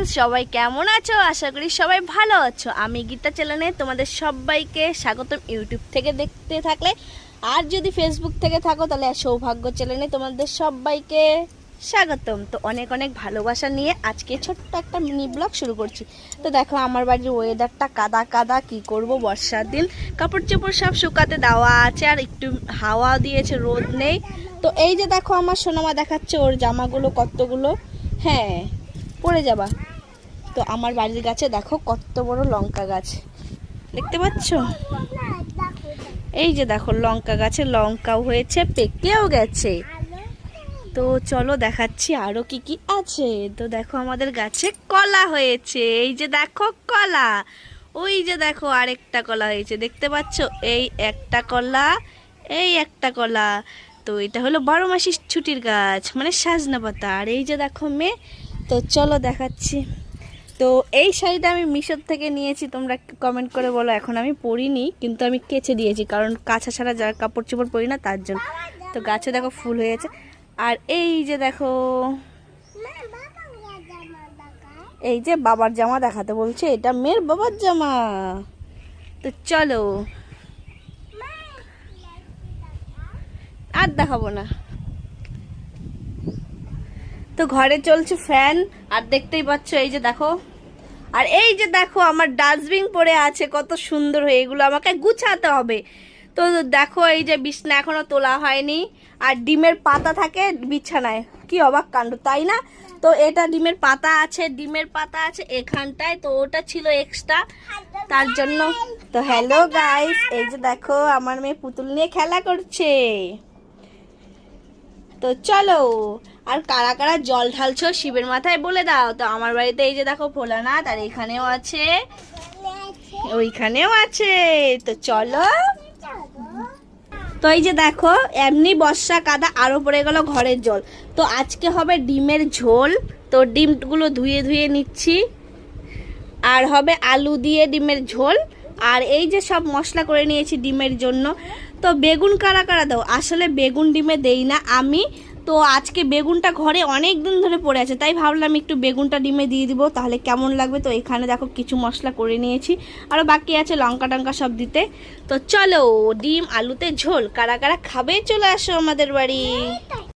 Friends, সবাই কেমন আছো? আশা করি সবাই ভালো আছো। আমি গীতা চ্যানেলে তোমাদের সবাইকে স্বাগতম। ইউটিউব থেকে দেখতে থাকলে আর যদি ফেসবুক থেকে থাকো তাহলে সৌভাগ্য চ্যানেলে তোমাদের সবাইকে স্বাগতম। তো অনেক অনেক ভালোবাসা নিয়ে আজকে ছোট্ট একটা মিনি ব্লগ শুরু করছি। তো দেখো আমার বাড়ির ওয়েদারটা কাদা কাদা, কি করব, বর্ষার দিন, কাপড় চোপড় সব শুকাতে দেওয়া আছে আর একটু হাওয়া দিয়েছে, রোদ নেই। তো এই যে দেখো আমার সোনামা দেখাচ্ছে ওর জামাগুলো কতগুলো, হ্যাঁ পড়ে যাবা। তো আমার বাড়ির গাছে দেখো কত বড় লঙ্কা গাছ, দেখতে পাচ্ছ? এই যে দেখো লঙ্কা গাছে লঙ্কাও হয়েছে, পেকেও গেছে। তো চলো দেখাচ্ছি আরো কি কি আছে। তো দেখো আমাদের গাছে কলা হয়েছে, এই যে দেখো কলা, ওই যে দেখো আরেকটা কলা হয়েছে, দেখতে পাচ্ছ? এই একটা কলা, এই একটা কলা। তো এটা হলো 12 মাসি ছুটির গাছ, মানে সাজনা পাতা। আর এই যে দেখো মেয়ে। তো চলো দেখাচ্ছি। তো এই শাড়িটা আমি মিশোর থেকে নিয়েছি, তোমরা কমেন্ট করে বলো। এখন আমি পরিনি, কিন্তু আমি কেচে দিয়েছি, কারণ কাঁচা ছাড়া যার কাপড় চোপড় পরি না তার জন্য। তো গাছে দেখো ফুল হয়েছে। আর এই যে দেখো, এই যে বাবার জামা দেখাতে বলছে, এটা মেয়ের বাবার জামা। তো চলো, আর দেখাবো না। তো ঘরে চলছে ফ্যান, আর দেখতেই পাচ্ছ এই যে দেখো। আর এই যে দেখো আমার ডাস্টবিন পড়ে আছে কত সুন্দর হয়ে, এগুলো আমাকে গুছাতে হবে। তো দেখো এই যে বিছনা এখনো তোলা হয়নি, আর ডিমের পাতা থাকে বিছানায়, কি অবাক কাণ্ড তাই না? তো এটা ডিমের পাতা আছে, ডিমের পাতা আছে এখানটায়, তো ওটা ছিল এক্সট্রা, তার জন্য। তো হ্যালো গাইস, এই যে দেখো আমার মেয়ে পুতুল নিয়ে খেলা করছে। তো চলো, আর কারা কারা জল ঢালছো শিবের মাথায় বলে দাও। তো আমার বাড়িতে এই যে দেখো ভোলানাথ, আর এখানেও আছে, ওইখানেও আছে। তো চলো। তো এই যে দেখো এমনি বর্ষা কাদা, আরো পড়ে গেল ঘরের জল। তো আজকে হবে ডিমের ঝোল। তো ডিমগুলো ধুয়ে ধুয়ে নিচ্ছি, আর হবে আলু দিয়ে ডিমের ঝোল। আর এই যে সব মশলা করে নিয়েছি ডিমের জন্য। তো বেগুন কারা কারা দাও? আসলে বেগুন ডিমে দেই না আমি। তো আজকে বেগুনটা ঘরে অনেক দিন ধরে পড়ে আছে, তাই ভাবলাম একটু বেগুনটা ডিমে দিয়ে দিব, তাহলে কেমন লাগবে। তো এখানে দেখো কিছু মশলা করে নিয়েছি, আরও বাকি আছে লঙ্কা টঙ্কা সব দিতে। তো চলো, ডিম আলুতে ঝোল কারা কারা খাবে চলে আসো আমাদের বাড়ি।